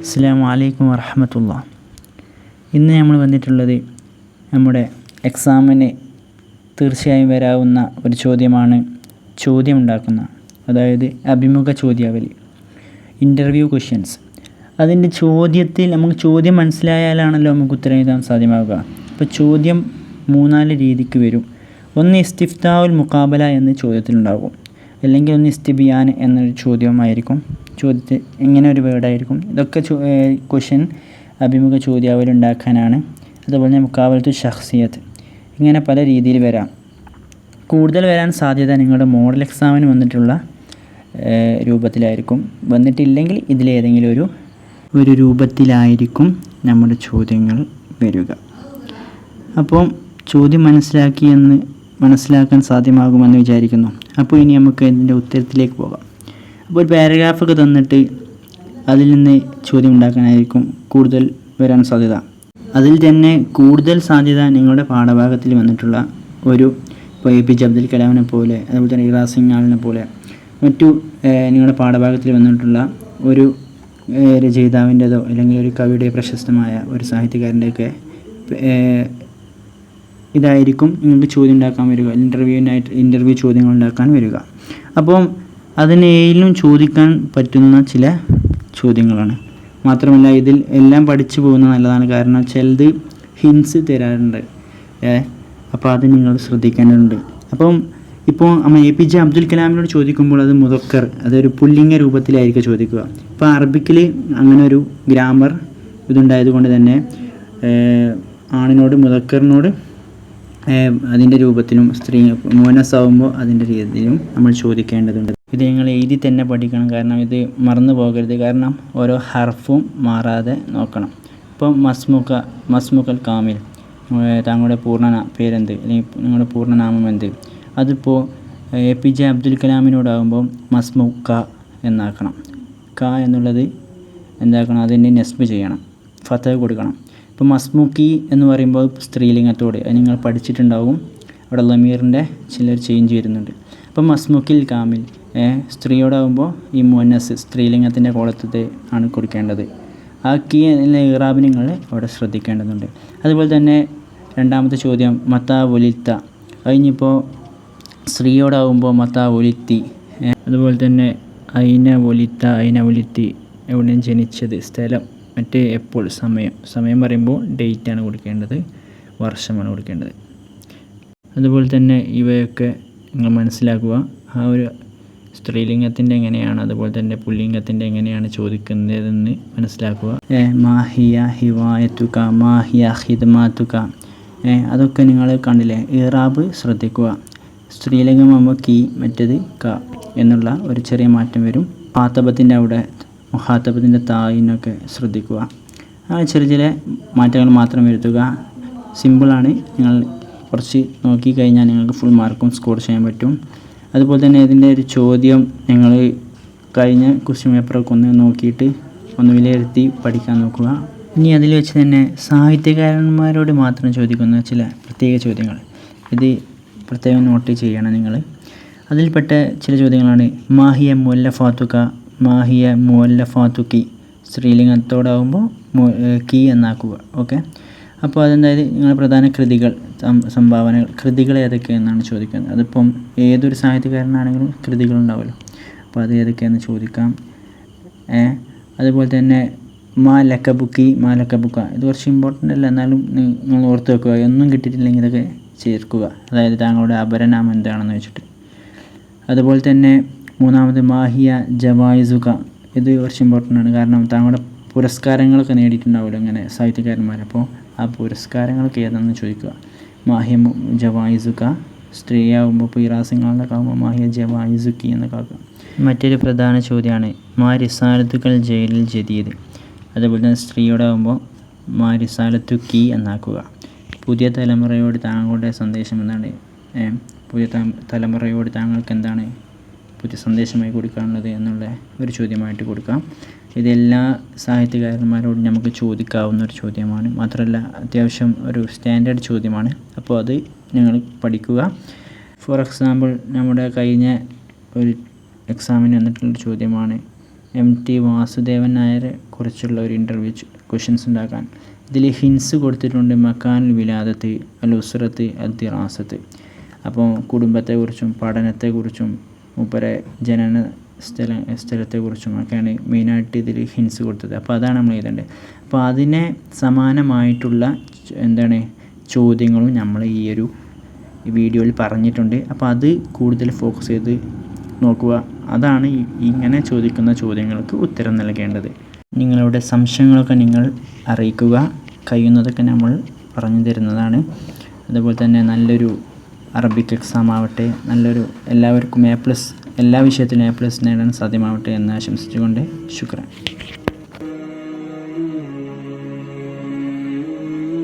അസ്സലാമു അലൈക്കും വറഹ്മത്തുള്ളാഹി. ഇന്ന് നമ്മൾ വന്നിട്ടുള്ളത് നമ്മുടെ എക്സാമിന് തീർച്ചയായും വരാവുന്ന ഒരു ചോദ്യമാണ് ചോദ്യമുണ്ടാക്കുന്ന, അതായത് അഭിമുഖ ചോദ്യാവലി, ഇൻ്റർവ്യൂ ക്വസ്റ്റ്യൻസ്. അതിൻ്റെ ചോദ്യത്തിൽ നമുക്ക് ചോദ്യം മനസ്സിലായാലാണല്ലോ നമുക്ക് ഉത്തരം എഴുതാൻ സാധ്യമാവുക. അപ്പോൾ ചോദ്യം 3-4 രീതിക്ക് വരും. ഒന്ന് ഇസ്തിഫ്താഉൽ മുഖാബല എന്ന ചോദ്യത്തിലുണ്ടാകും, അല്ലെങ്കിൽ ഒന്ന് ഇസ്തിബിയാൻ എന്നൊരു ചോദ്യമായിരിക്കും. ചോദ്യത്തിൽ ഇങ്ങനെ ഒരു വേർഡായിരിക്കും. ഇതൊക്കെ ക്വസ്റ്റ്യൻ അഭിമുഖ ചോദ്യാവലി ഉണ്ടാക്കാനാണ്. അതുപോലെ തന്നെ മുഖാബലത്തു ഷഖ്സിയത്ത്, ഇങ്ങനെ പല രീതിയിൽ വരാം. കൂടുതൽ വരാൻ സാധ്യത നിങ്ങളുടെ മോഡൽ എക്സാമിന് വന്നിട്ടുള്ള രൂപത്തിലായിരിക്കും. വന്നിട്ടില്ലെങ്കിൽ ഇതിലേതെങ്കിലും ഒരു രൂപത്തിലായിരിക്കും നമ്മുടെ ചോദ്യങ്ങൾ വരിക. അപ്പോൾ ചോദ്യം മനസ്സിലാക്കാൻ സാധ്യമാകുമെന്ന് വിചാരിക്കുന്നു. അപ്പോൾ ഇനി നമുക്ക് ഇതിൻ്റെ ഉത്തരത്തിലേക്ക് പോകാം. അപ്പോൾ ഒരു പാരഗ്രാഫൊക്കെ തന്നിട്ട് അതിൽ നിന്ന് ചോദ്യം ഉണ്ടാക്കാനായിരിക്കും കൂടുതൽ വരാൻ സാധ്യത. അതിൽ തന്നെ കൂടുതൽ സാധ്യത നിങ്ങളുടെ പാഠഭാഗത്തിൽ വന്നിട്ടുള്ള ഇപ്പോൾ APJ അബ്ദുൽ കലാമിനെ പോലെ, അതുപോലെ തന്നെ ഇറാ സിംഗ് പോലെ മറ്റു നിങ്ങളുടെ പാഠഭാഗത്തിൽ വന്നിട്ടുള്ള ഒരു രചയിതാവിൻ്റെതോ അല്ലെങ്കിൽ ഒരു കവിയുടെ പ്രശസ്തമായ ഒരു സാഹിത്യകാരൻ്റെയൊക്കെ ഇതായിരിക്കും നിങ്ങൾക്ക് ചോദ്യം ഉണ്ടാക്കാൻ വരിക, ഇൻ്റർവ്യൂ ചോദ്യങ്ങൾ ഉണ്ടാക്കാൻ വരിക. അപ്പം അതിനേലും ചോദിക്കാൻ പറ്റുന്ന ചില ചോദ്യങ്ങളാണ്. മാത്രമല്ല ഇതിൽ എല്ലാം പഠിച്ചു പോകുന്നത് നല്ലതാണ്, കാരണം ചിലത് ഹിൻസ് തരാറുണ്ട്. അപ്പോൾ അത് നിങ്ങൾ ശ്രദ്ധിക്കേണ്ടതുണ്ട്. അപ്പം ഇപ്പോൾ നമ്മൾ APJ അബ്ദുൽ കലാമിനോട് ചോദിക്കുമ്പോൾ അത് മുദക്കർ, അതൊരു പുല്ലിംഗ രൂപത്തിലായിരിക്കും ചോദിക്കുക. ഇപ്പോൾ അറബിക്കിൽ അങ്ങനെ ഒരു ഗ്രാമർ ഇതുണ്ടായത് കൊണ്ട് തന്നെ ആണിനോട് മുദക്കറിനോട് അതിൻ്റെ രൂപത്തിലും, സ്ത്രീ മോനസാവുമ്പോൾ അതിൻ്റെ രീതിയിലും നമ്മൾ ചോദിക്കേണ്ടതുണ്ട്. ഇത് നിങ്ങൾ എഴുതി തന്നെ പഠിക്കണം, കാരണം ഇത് മറന്നു പോകരുത്. കാരണം ഓരോ ഹർഫും മാറാതെ നോക്കണം. ഇപ്പോൾ മസ്മുക്കൽ കാമിൽ, താങ്കളുടെ പൂർണ്ണ പേരെന്ത്, അല്ലെങ്കിൽ നിങ്ങളുടെ പൂർണ്ണനാമം എന്ത്, അതിപ്പോൾ APJ അബ്ദുൽ കലാമിനോടാകുമ്പോൾ മസ്മുക്ക എന്നാക്കണം. ക എന്നുള്ളത് എന്താക്കണം, അതിൻ്റെ നെസ്ബ് ചെയ്യണം, ഫതഹ് കൊടുക്കണം. ഇപ്പോൾ മസ്മുക്കി എന്ന് പറയുമ്പോൾ സ്ത്രീലിംഗത്തോട് നിങ്ങൾ പഠിച്ചിട്ടുണ്ടാവും, അവിടെ ലമീറിൻ്റെ ചിലർ ചേഞ്ച് വരുന്നുണ്ട്. അപ്പോൾ മസ്മുക്കിൽ കാമിൽ സ്ത്രീയോടാകുമ്പോൾ ഈ മുഅന്നസ് സ്ത്രീലിംഗത്തിൻ്റെ കോളത്തെ ആണ് കൊടുക്കേണ്ടത്. ആ കീ എന്ന ഇറാബ് നിങ്ങൾ അവിടെ ശ്രദ്ധിക്കേണ്ടതുണ്ട്. അതുപോലെ തന്നെ രണ്ടാമത്തെ ചോദ്യം മത്താ ഒലിത്ത, കഴിഞ്ഞിപ്പോൾ സ്ത്രീയോടാകുമ്പോൾ മത്താ ഒലിത്തി. അതുപോലെ തന്നെ അയിന ഒലിത്തി, എവിടെയും ജനിച്ചത്, സ്ഥലം, മറ്റേ എപ്പോൾ, സമയം പറയുമ്പോൾ ഡേറ്റാണ് കൊടുക്കേണ്ടത്, വർഷമാണ് കൊടുക്കേണ്ടത്. അതുപോലെ തന്നെ ഇവയൊക്കെ നിങ്ങൾ മനസ്സിലാക്കുക. ആ ഒരു സ്ത്രീലിംഗത്തിൻ്റെ എങ്ങനെയാണ്, അതുപോലെ തന്നെ പുല്ലിംഗത്തിൻ്റെ എങ്ങനെയാണ് ചോദിക്കുന്നതെന്ന് മനസ്സിലാക്കുക. മാഹിയ ഹിവായത്തുക, മാഹിയ ഹിദ്മാത്തുക, അതൊക്കെ നിങ്ങൾ കണ്ടില്ലേ. ഇറാബ് ശ്രദ്ധിക്കുക. സ്ത്രീലിംഗമാകുമ്പോൾ കീ, മറ്റേത് ക എന്നുള്ള ഒരു ചെറിയ മാറ്റം വരും. ഹാത്തബത്തിൻ്റെ അവിടെ മുഹാത്തബത്തിൻ്റെ തായിനൊക്കെ ശ്രദ്ധിക്കുക. ആ ചെറിയ മാറ്റങ്ങൾ മാത്രം വരുത്തുക. സിമ്പിളാണ്. നിങ്ങൾ കുറച്ച് നോക്കിക്കഴിഞ്ഞാൽ നിങ്ങൾക്ക് ഫുൾ മാർക്കും സ്കോർ ചെയ്യാൻ പറ്റും. അതുപോലെ തന്നെ ഇതിൻ്റെ ഒരു ചോദ്യം നിങ്ങൾ കഴിഞ്ഞ ക്വസ്റ്റ്യൻ പേപ്പറൊക്കെ ഒന്ന് നോക്കിയിട്ട് ഒന്ന് വിലയിരുത്തി പഠിക്കാൻ നോക്കുക. ഇനി അതിൽ വെച്ച് തന്നെ സാഹിത്യകാരന്മാരോട് മാത്രം ചോദിക്കുന്ന ചില പ്രത്യേക ചോദ്യങ്ങൾ, ഇത് പ്രത്യേകം നോട്ട് ചെയ്യണം നിങ്ങൾ. അതിൽപ്പെട്ട ചില ചോദ്യങ്ങളാണ് മാഹിയ മുഅല്ലഫാത്തുക, മാഹിയ മുഅല്ലഫാത്തുക്കി, സ്ത്രീലിംഗത്തോടാകുമ്പോൾ കീ എന്നാക്കുക. ഓക്കെ, അപ്പോൾ അതെന്തായത് നിങ്ങൾ പ്രധാന കൃതികൾ, സംഭാവനകൾ, കൃതികൾ ഏതൊക്കെയെന്നാണ് ചോദിക്കുന്നത്. അതിപ്പം ഏതൊരു സാഹിത്യകാരനാണെങ്കിലും കൃതികളുണ്ടാവുമല്ലോ, അപ്പോൾ അത് ഏതൊക്കെയാണെന്ന് ചോദിക്കാം. അതുപോലെ തന്നെ മാ ലക്കബുക്കി, ഇത് കുറച്ച് ഇമ്പോർട്ടൻ്റ് അല്ല, എന്നാലും നിങ്ങൾ ഓർത്ത് വെക്കുക. ഒന്നും കിട്ടിയിട്ടില്ലെങ്കിൽ ഇതൊക്കെ ചേർക്കുക, അതായത് താങ്കളുടെ അപരനാമം എന്താണെന്ന് വെച്ചിട്ട്. അതുപോലെ തന്നെ മൂന്നാമത് മാഹിയ ജവായിസുക, ഇത് കുറച്ച് ഇമ്പോർട്ടൻ്റ് ആണ്, കാരണം താങ്കളുടെ പുരസ്കാരങ്ങളൊക്കെ നേടിയിട്ടുണ്ടാവുമല്ലോ ഇങ്ങനെ സാഹിത്യകാരന്മാർ, അപ്പോൾ ആ പുരസ്കാരങ്ങളൊക്കെ ഏതാണെന്ന് ചോദിക്കുക. മാഹിയ ജവായിസുക, സ്ത്രീയാകുമ്പോൾ ഇപ്പോൾ ഇറാ സിംഗ് ആകുമ്പോൾ മാഹിയ ജവായിസുക്കി എന്നൊക്കെ ആക്കുക. മറ്റൊരു പ്രധാന ചോദ്യമാണ് മാ റിസാലത്തുകൾ ജയിലിൽ ജദീദ്, അതുപോലെ തന്നെ സ്ത്രീയോടാകുമ്പോൾ മാ റിസാലത്തു കീ എന്നാക്കുക. പുതിയ തലമുറയോട് താങ്കളുടെ സന്ദേശം എന്താണ്, പുതിയ തലമുറയോട് താങ്കൾക്ക് എന്താണ് പുതിയ സന്ദേശമായി കൊടുക്കാനുള്ളത് എന്നുള്ള ഒരു ചോദ്യമായിട്ട് കൊടുക്കാം. ഇതെല്ലാ സാഹിത്യകാരന്മാരോടും നമുക്ക് ചോദിക്കാവുന്ന ഒരു ചോദ്യമാണ്. മാത്രമല്ല അത്യാവശ്യം ഒരു സ്റ്റാൻഡേർഡ് ചോദ്യമാണ്. അപ്പോൾ അത് നിങ്ങൾ പഠിക്കുക. ഫോർ എക്സാമ്പിൾ നമ്മുടെ കഴിഞ്ഞ ഒരു എക്സാമിന് വന്നിട്ടുള്ളൊരു ചോദ്യമാണ് MT വാസുദേവൻ നായരെ കുറിച്ചുള്ള ഒരു ഇൻ്റർവ്യൂ ക്വസ്റ്റ്യൻസ് ഉണ്ടാക്കാൻ. ഇതിൽ ഹിൻസ് കൊടുത്തിട്ടുണ്ട്. മക്കാനുൽ വിലാദത്ത്, അൽ ഉസ്രത്ത്, അൽ ദിറാസത്ത്. അപ്പോൾ കുടുംബത്തെക്കുറിച്ചും പഠനത്തെക്കുറിച്ചും മൂപ്പരെ ജനന സ്ഥലത്തെക്കുറിച്ചും ഒക്കെയാണ് മെയിനായിട്ട് ഇതിൽ ഹിൻസ് കൊടുത്തത്. അപ്പോൾ അതാണ് നമ്മൾ എഴുതേണ്ടത്. അപ്പോൾ അതിനെ സമാനമായിട്ടുള്ള ചോദ്യങ്ങളും നമ്മൾ ഈ ഒരു വീഡിയോയിൽ പറഞ്ഞിട്ടുണ്ട്. അപ്പോൾ അത് കൂടുതൽ ഫോക്കസ് ചെയ്ത് നോക്കുക. അതാണ് ഇങ്ങനെ ചോദിക്കുന്ന ചോദ്യങ്ങൾക്ക് ഉത്തരം നൽകേണ്ടത്. നിങ്ങളുടെ സംശയങ്ങളൊക്കെ നിങ്ങൾ അറിയിക്കുക. കഴിയുന്നതൊക്കെ നമ്മൾ പറഞ്ഞു തരുന്നതാണ്. അതുപോലെ തന്നെ നല്ലൊരു അറബിക് എക്സാം ആവട്ടെ, എല്ലാവർക്കും A+, എല്ലാ വിഷയത്തിലും A+ നേടാൻ സാധ്യമാവട്ടെ എന്ന് ആശംസിച്ചുകൊണ്ട് ശുക്രാൻ.